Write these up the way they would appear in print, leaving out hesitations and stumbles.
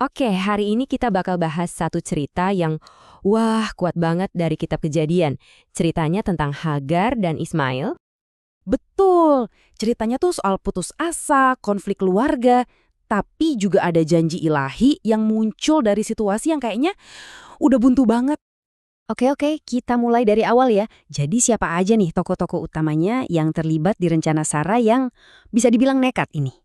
Oke, hari ini kita bakal bahas satu cerita yang wah kuat banget dari kitab Kejadian. Ceritanya tentang Hagar dan Ismail. Betul, ceritanya tuh soal putus asa, konflik keluarga, tapi juga ada janji ilahi yang muncul dari situasi yang kayaknya udah buntu banget. Oke, kita mulai dari awal ya. Jadi siapa aja nih tokoh-tokoh utamanya yang terlibat di rencana Sarah yang bisa dibilang nekat ini?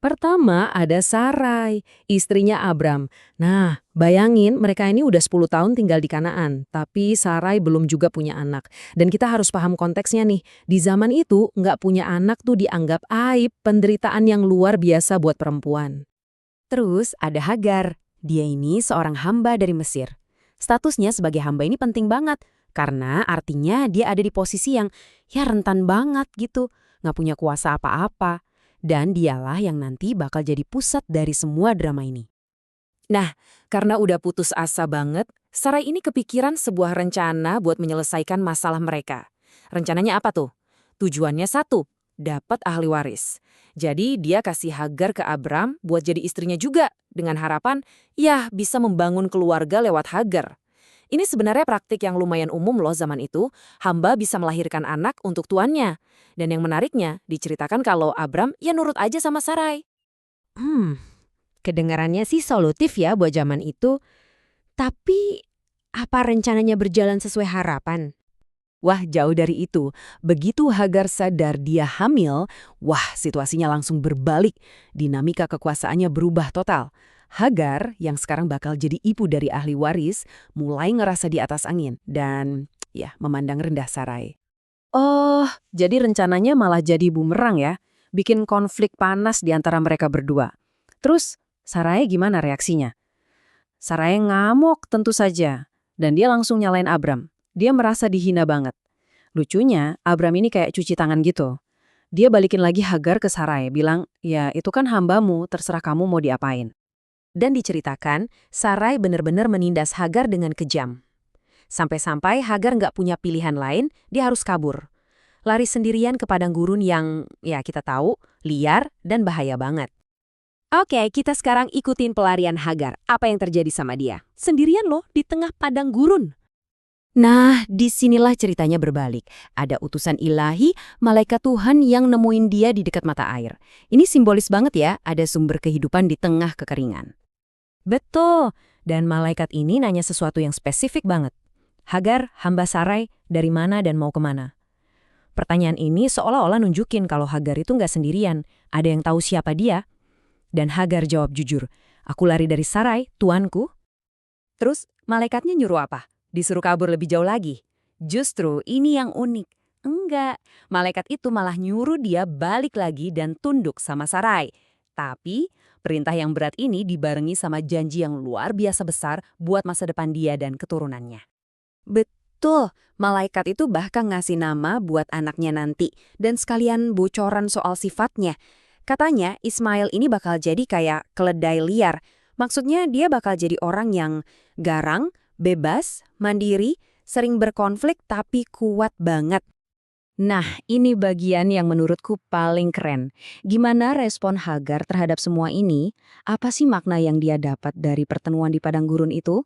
Pertama ada Sarai, istrinya Abram. Nah, bayangin mereka ini udah 10 tahun tinggal di Kanaan, tapi Sarai belum juga punya anak. Dan kita harus paham konteksnya nih, di zaman itu nggak punya anak tuh dianggap aib, penderitaan yang luar biasa buat perempuan. Terus ada Hagar. Dia ini seorang hamba dari Mesir. Statusnya sebagai hamba ini penting banget. Karena artinya dia ada di posisi yang ya rentan banget gitu. Nggak punya kuasa apa-apa. Dan dialah yang nanti bakal jadi pusat dari semua drama ini. Nah, karena udah putus asa banget, Sarai ini kepikiran sebuah rencana buat menyelesaikan masalah mereka. Rencananya apa tuh? Tujuannya satu, dapat ahli waris. Jadi dia kasih Hagar ke Abram buat jadi istrinya juga, dengan harapan, ya bisa membangun keluarga lewat Hagar. Ini sebenarnya praktik yang lumayan umum loh zaman itu, hamba bisa melahirkan anak untuk tuannya. Dan yang menariknya, diceritakan kalau Abram ya nurut aja sama Sarai. Hmm, kedengarannya sih solutif ya buat zaman itu. Tapi apa rencananya berjalan sesuai harapan? Wah, jauh dari itu. Begitu Hagar sadar dia hamil, wah situasinya langsung berbalik. Dinamika kekuasaannya berubah total. Hagar, yang sekarang bakal jadi ibu dari ahli waris, mulai ngerasa di atas angin dan ya memandang rendah Sarai. Oh, jadi rencananya malah jadi bumerang ya? Bikin konflik panas di antara mereka berdua. Terus, Sarai gimana reaksinya? Sarai ngamuk tentu saja. Dan dia langsung nyalain Abram. Dia merasa dihina banget. Lucunya, Abram ini kayak cuci tangan gitu. Dia balikin lagi Hagar ke Sarai, bilang, ya itu kan hambamu, terserah kamu mau diapain. Dan diceritakan, Sarai benar-benar menindas Hagar dengan kejam. Sampai-sampai Hagar nggak punya pilihan lain, dia harus kabur. Lari sendirian ke padang gurun yang, ya kita tahu, liar dan bahaya banget. Oke, kita sekarang ikutin pelarian Hagar. Apa yang terjadi sama dia? Sendirian loh, di tengah padang gurun. Nah, disinilah ceritanya berbalik. Ada utusan ilahi, malaikat Tuhan yang nemuin dia di dekat mata air. Ini simbolis banget ya, ada sumber kehidupan di tengah kekeringan. Betul, dan malaikat ini nanya sesuatu yang spesifik banget. Hagar, hamba Sarai, dari mana dan mau kemana? Pertanyaan ini seolah-olah nunjukin kalau Hagar itu nggak sendirian, ada yang tahu siapa dia. Dan Hagar jawab jujur, aku lari dari Sarai, tuanku. Terus, malaikatnya nyuruh apa? Disuruh kabur lebih jauh lagi. Justru ini yang unik. Enggak, malaikat itu malah nyuruh dia balik lagi dan tunduk sama Sarai. Tapi, perintah yang berat ini dibarengi sama janji yang luar biasa besar buat masa depan dia dan keturunannya. Betul, malaikat itu bahkan ngasih nama buat anaknya nanti, dan sekalian bocoran soal sifatnya. Katanya Ismail ini bakal jadi kayak keledai liar. Maksudnya dia bakal jadi orang yang garang, bebas, mandiri, sering berkonflik tapi kuat banget. Nah, ini bagian yang menurutku paling keren. Gimana respon Hagar terhadap semua ini? Apa sih makna yang dia dapat dari pertemuan di padang gurun itu?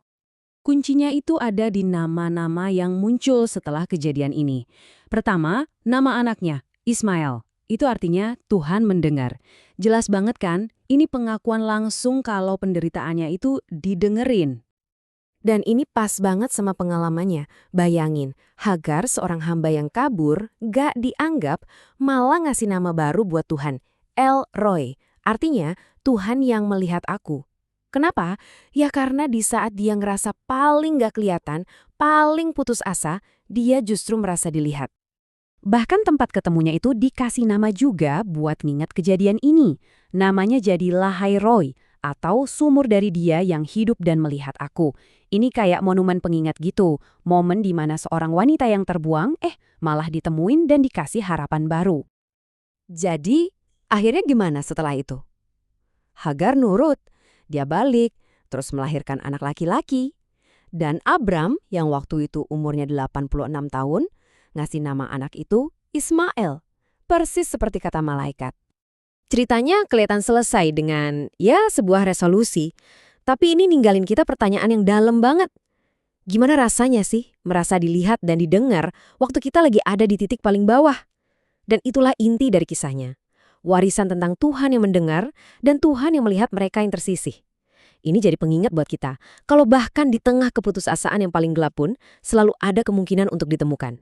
Kuncinya itu ada di nama-nama yang muncul setelah kejadian ini. Pertama, nama anaknya, Ismail. Itu artinya Tuhan mendengar. Jelas banget kan, ini pengakuan langsung kalau penderitaannya itu didengerin. Dan ini pas banget sama pengalamannya. Bayangin, Hagar seorang hamba yang kabur, gak dianggap, malah ngasih nama baru buat Tuhan. El Roy, artinya Tuhan yang melihat aku. Kenapa? Ya karena di saat dia ngerasa paling gak kelihatan, paling putus asa, dia justru merasa dilihat. Bahkan tempat ketemunya itu dikasih nama juga buat ngingat kejadian ini. Namanya jadi Lahai Roy, atau sumur dari dia yang hidup dan melihat aku. Ini kayak monumen pengingat gitu, momen di mana seorang wanita yang terbuang, malah ditemuin dan dikasih harapan baru. Jadi, akhirnya gimana setelah itu? Hagar nurut, dia balik, terus melahirkan anak laki-laki. Dan Abram, yang waktu itu umurnya 86 tahun, ngasih nama anak itu Ismail, persis seperti kata malaikat. Ceritanya kelihatan selesai dengan, ya, sebuah resolusi. Tapi ini ninggalin kita pertanyaan yang dalam banget. Gimana rasanya sih merasa dilihat dan didengar waktu kita lagi ada di titik paling bawah? Dan itulah inti dari kisahnya. Warisan tentang Tuhan yang mendengar dan Tuhan yang melihat mereka yang tersisih. Ini jadi pengingat buat kita, kalau bahkan di tengah keputusasaan yang paling gelap pun, selalu ada kemungkinan untuk ditemukan.